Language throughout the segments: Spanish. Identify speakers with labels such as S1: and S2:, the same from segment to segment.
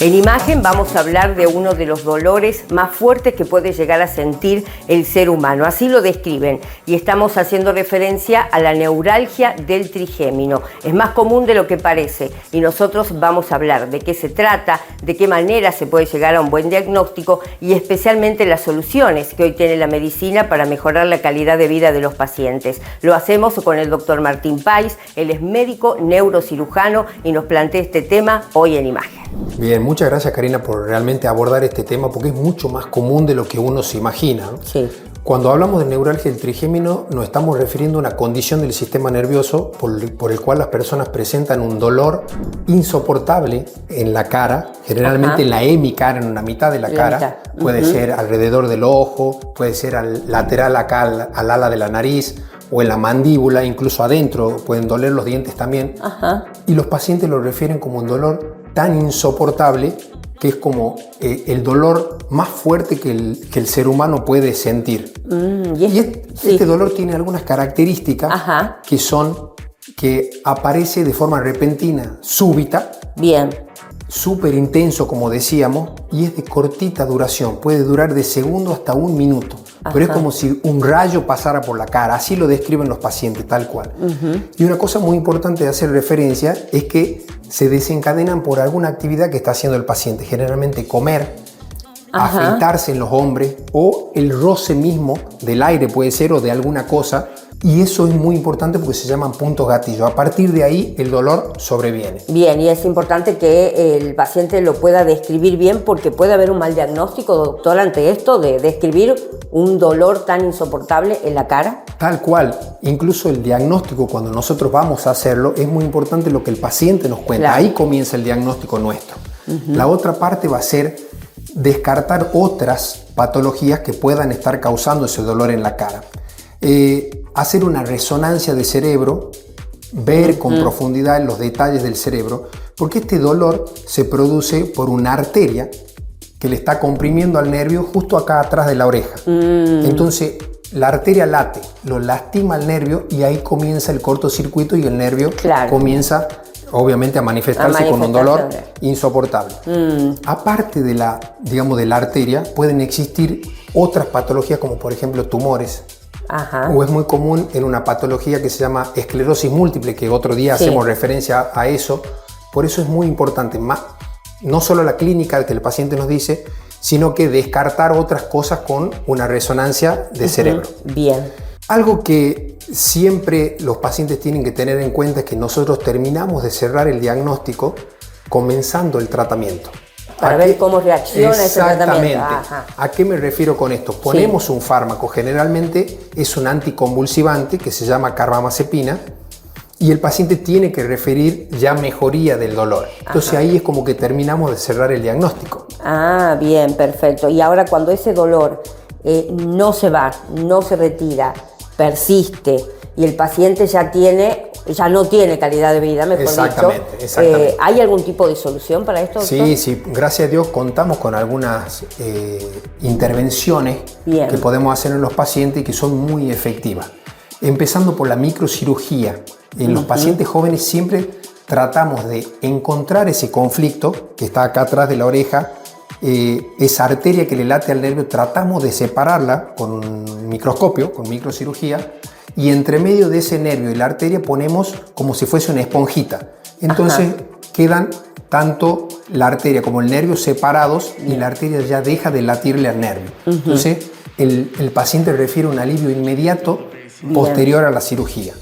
S1: En imagen vamos a hablar de uno de los dolores más fuertes que puede llegar a sentir el ser humano. Así lo describen y estamos haciendo referencia a la neuralgia del trigémino. Es más común de lo que parece y nosotros vamos a hablar de qué se trata, de qué manera se puede llegar a un buen diagnóstico y especialmente las soluciones que hoy tiene la medicina para mejorar la calidad de vida de los pacientes. Lo hacemos con el doctor Martín Pais, él es médico neurocirujano y nos plantea este tema hoy en imagen.
S2: Bien, muchas gracias Karina por realmente abordar este tema porque es mucho más común de lo que uno se imagina, ¿no?
S1: Sí.
S2: Cuando hablamos de neuralgia del trigémino nos estamos refiriendo a una condición del sistema nervioso por el cual las personas presentan un dolor insoportable en la cara, generalmente en la hemicara, en una mitad de la cara. Puede ser alrededor del ojo, puede ser lateral acá al ala de la nariz o en la mandíbula, incluso adentro pueden doler los dientes también. Y los pacientes lo refieren como un dolor tan insoportable que es como el dolor más fuerte que el ser humano puede sentir. Este dolor tiene algunas características que son que aparece de forma repentina, súbita, súper intenso como decíamos, y es de cortita duración, puede durar de segundo hasta un minuto. Pero es como si un rayo pasara por la cara, así lo describen los pacientes, tal cual. Y una cosa muy importante de hacer referencia es que se desencadenan por alguna actividad que está haciendo el paciente, generalmente comer, afeitarse en los hombres o el roce mismo del aire puede ser o de alguna cosa. Y eso es muy importante porque se llaman puntos gatillo. A partir de ahí el dolor sobreviene.
S1: Bien, y es importante que el paciente lo pueda describir bien porque puede haber un mal diagnóstico, doctor, ante esto de describir un dolor tan insoportable en la cara.
S2: Tal cual. Incluso el diagnóstico, cuando nosotros vamos a hacerlo, es muy importante lo que el paciente nos cuenta. Claro. Ahí comienza el diagnóstico nuestro. La otra parte va a ser descartar otras patologías que puedan estar causando ese dolor en la cara. Hacer una resonancia de cerebro, ver con profundidad los detalles del cerebro, porque este dolor se produce por una arteria que le está comprimiendo al nervio justo acá atrás de la oreja. Entonces la arteria late, lo lastima al nervio y ahí comienza el cortocircuito y el nervio comienza obviamente a manifestarse con un dolor insoportable. Aparte de la arteria pueden existir otras patologías como por ejemplo tumores. O es muy común en una patología que se llama esclerosis múltiple, que otro día hacemos referencia a eso. Por eso es muy importante, no solo la clínica que el paciente nos dice, sino que descartar otras cosas con una resonancia de cerebro. Bien. Algo que siempre los pacientes tienen que tener en cuenta es que nosotros terminamos de cerrar el diagnóstico comenzando el tratamiento.
S1: Para ver cómo reacciona ese tratamiento.
S2: ¿A qué me refiero con esto? Ponemos un fármaco, generalmente es un anticonvulsivante que se llama carbamazepina y el paciente tiene que referir ya mejoría del dolor. Entonces ahí es como que terminamos de cerrar el diagnóstico.
S1: Bien, perfecto. Y ahora cuando ese dolor no se va, no se retira, persiste y el paciente ya no tiene calidad de vida, mejor dicho. Exactamente. ¿Hay algún tipo de solución para esto, doctor?
S2: Sí, gracias a Dios contamos con algunas intervenciones que podemos hacer en los pacientes y que son muy efectivas. Empezando por la microcirugía. En los pacientes jóvenes siempre tratamos de encontrar ese conflicto que está acá atrás de la oreja, esa arteria que le late al nervio, tratamos de separarla con un microscopio, con microcirugía, y entre medio de ese nervio y la arteria ponemos como si fuese una esponjita. Entonces quedan tanto la arteria como el nervio separados y la arteria ya deja de latirle al nervio. Entonces el paciente refiere un alivio inmediato posterior a la cirugía.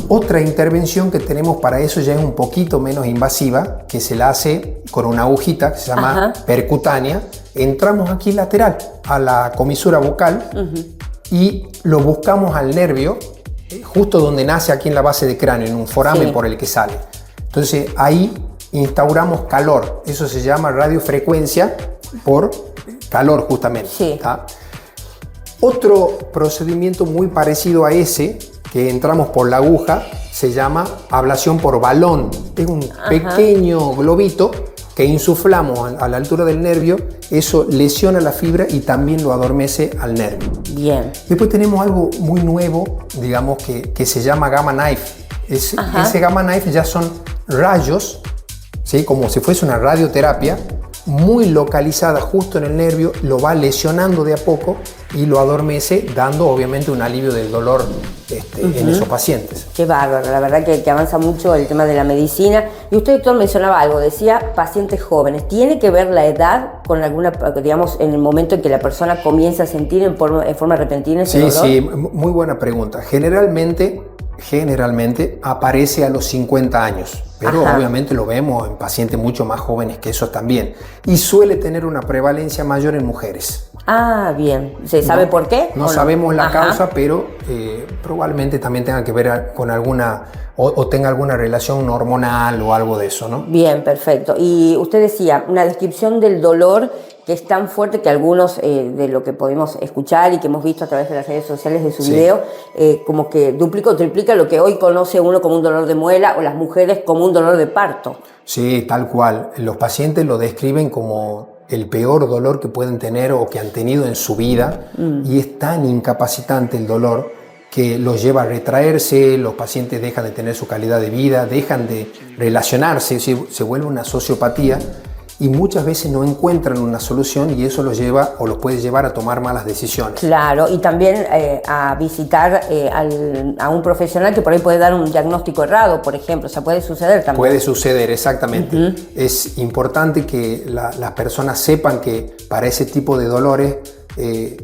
S2: Otra intervención que tenemos para eso ya es un poquito menos invasiva, que se la hace con una agujita que se llama percutánea. Entramos aquí lateral a la comisura bucal y lo buscamos al nervio, justo donde nace aquí en la base de cráneo, en un foramen por el que sale. Entonces ahí instauramos calor, eso se llama radiofrecuencia por calor justamente. Otro procedimiento muy parecido a ese, que entramos por la aguja, se llama ablación por balón. Es un pequeño globito que insuflamos a la altura del nervio, eso lesiona la fibra y también lo adormece al nervio.
S1: Bien.
S2: Después tenemos algo muy nuevo, digamos, que se llama Gamma Knife. Ese gamma knife ya son rayos, ¿sí? Como si fuese una radioterapia muy localizada justo en el nervio, lo va lesionando de a poco y lo adormece, dando obviamente un alivio del dolor en esos pacientes.
S1: Qué bárbaro, la verdad que avanza mucho el tema de la medicina. Y usted, doctor, mencionaba algo, decía pacientes jóvenes. ¿Tiene que ver la edad con alguna, digamos, en el momento en que la persona comienza a sentir en forma repentina ese dolor?
S2: Sí, muy buena pregunta. Generalmente aparece a los 50 años, pero obviamente lo vemos en pacientes mucho más jóvenes que eso también. Y suele tener una prevalencia mayor en mujeres.
S1: Ah, bien. ¿Se sabe por qué?
S2: No sabemos la causa, pero probablemente también tenga que ver con alguna, o tenga alguna relación hormonal o algo de eso, ¿no?
S1: Bien, perfecto. Y usted decía, una descripción del dolor que es tan fuerte que algunos de lo que podemos escuchar y que hemos visto a través de las redes sociales de su video, como que duplica o triplica lo que hoy conoce uno como un dolor de muela o las mujeres como un dolor de parto.
S2: Sí, tal cual. Los pacientes lo describen como el peor dolor que pueden tener o que han tenido en su vida y es tan incapacitante el dolor que los lleva a retraerse, los pacientes dejan de tener su calidad de vida, dejan de relacionarse, se vuelve una sociopatía y muchas veces no encuentran una solución y eso los lleva o los puede llevar a tomar malas decisiones.
S1: Claro, y también a visitar a un profesional que por ahí puede dar un diagnóstico errado, por ejemplo, o sea, puede suceder también.
S2: Puede suceder, exactamente. Es importante que las personas sepan que para ese tipo de dolores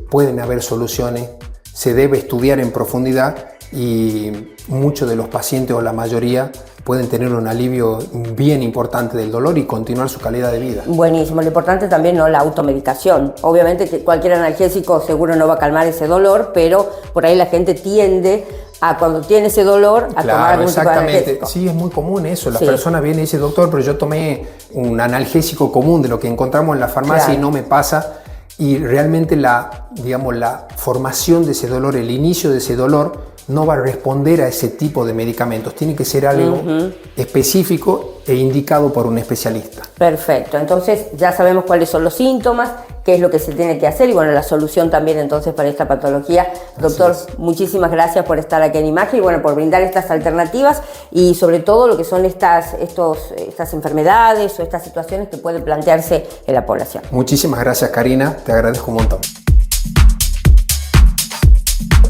S2: pueden haber soluciones, se debe estudiar en profundidad y muchos de los pacientes o la mayoría pueden tener un alivio bien importante del dolor y continuar su calidad de vida.
S1: Buenísimo, lo importante también no la automedicación. Obviamente que cualquier analgésico seguro no va a calmar ese dolor, pero por ahí la gente tiende a cuando tiene ese dolor a tomar algún tipo de analgésico.
S2: Sí, es muy común eso. La persona viene y dice, doctor, pero yo tomé un analgésico común de lo que encontramos en la farmacia y no me pasa. Y realmente la formación de ese dolor, el inicio de ese dolor, no va a responder a ese tipo de medicamentos. Tiene que ser algo específico e indicado por un especialista.
S1: Perfecto. Entonces ya sabemos cuáles son los síntomas, qué es lo que se tiene que hacer y bueno, la solución también entonces para esta patología. Doctor, muchísimas gracias por estar aquí en Imagen y bueno, por brindar estas alternativas y sobre todo lo que son estas enfermedades o estas situaciones que pueden plantearse en la población.
S2: Muchísimas gracias, Karina. Te agradezco un montón.